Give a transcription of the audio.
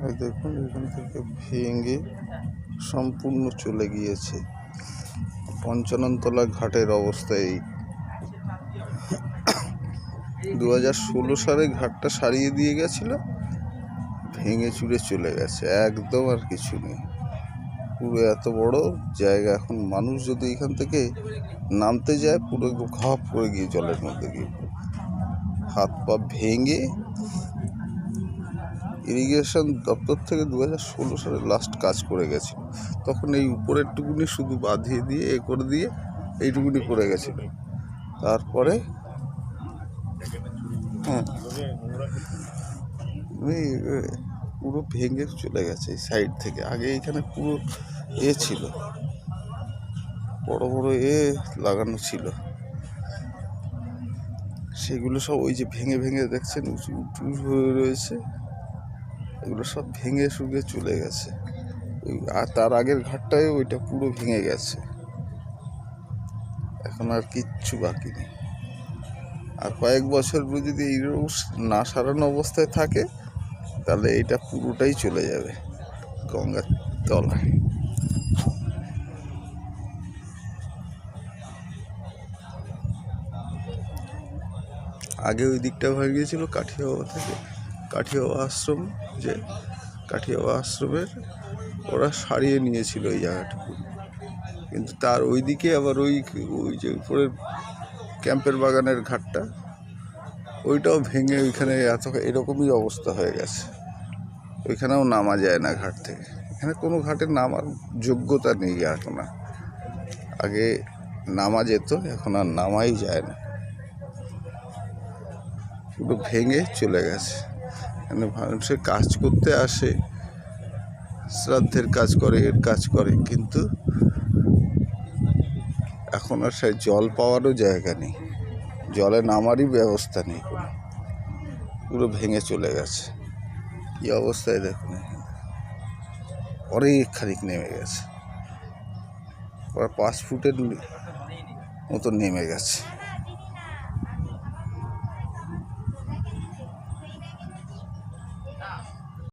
এই দেখুন এখান থেকে ভেঙে সম্পূর্ণ চলে গিয়েছে। ৫৫ তলা ঘাটের অবস্থা এই। ২০১৬ সালে ঘাটটা সারিয়ে দিয়ে গেছিল, ভেঙে চুরে চলে গেছে, একদম আর কিছু নেই। পুরো এত বড় জায়গা, এখন মানুষ যদি এখান থেকে নামতে যায় পুরো ঘাপ করে গিয়ে জলের মধ্যে গিয়ে হাত পা ভেঙে। ইরিগেশন দপ্তর থেকে ২০১৬ সালে লাস্ট কাজ করে গেছিল, তখন এই উপরের টুকুনি শুধু বাঁধিয়ে দিয়ে করে দিয়ে এইটুকুনি করে গেছিল। তারপরে পুরো ভেঙে চলে গেছে এই সাইড থেকে। আগে এখানে পুরো ছিল, বড় বড় লাগানো ছিল, সেগুলো সব ওই যে ভেঙে ভেঙে দেখছেন উঁচু উঁচু হয়ে রয়েছে, এগুলো সব ভেঙে শুকে চলে গেছে। আর তার আগের ঘাটটায় ওইটা পুরো ভেঙে গেছে, এখন আর কিচ্ছু বাকি নেই। আর কয়েক বছর যদি এইরকম না সারানো অবস্থায় থাকে তাহলে এইটা পুরোটাই চলে যাবে গঙ্গার তলায়। আগে ওই দিকটা হয়ে গিয়েছিল কাঠিয়াবা থেকে, কাঠিয়াবা আশ্রম, যে কাঠিয়াবা আশ্রমের ওরা সারিয়ে নিয়েছিল এই জায়গাটুকু, কিন্তু তার ওই দিকে আবার ওই যে উপরের ক্যাম্পের বাগানের ঘাটটা ওইটাও ভেঙে ওইখানে এরকমই অবস্থা হয়ে গেছে। ওইখানেও নামা যায় না ঘাট থেকে, এখানে কোনো ঘাটে নামার যোগ্যতা নেই এখন। আগে নামা যেত, এখন আর নামাই যায় না, পুরো ভেঙে চলে গেছে। এখানে মানুষের কাজ করতে আসে, শ্রাদ্ধের কাজ করে, এর কাজ করে, কিন্তু এখন আর সেই জল পাওয়ারও জায়গা নেই, জলে নামারই ব্যবস্থা নেই কোনো, পুরো ভেঙে চলে গেছে। কি অবস্থায় দেখুন, অনেক খানিক নেমে গেছে, ৫ ফুটের মতো নেমে গেছে।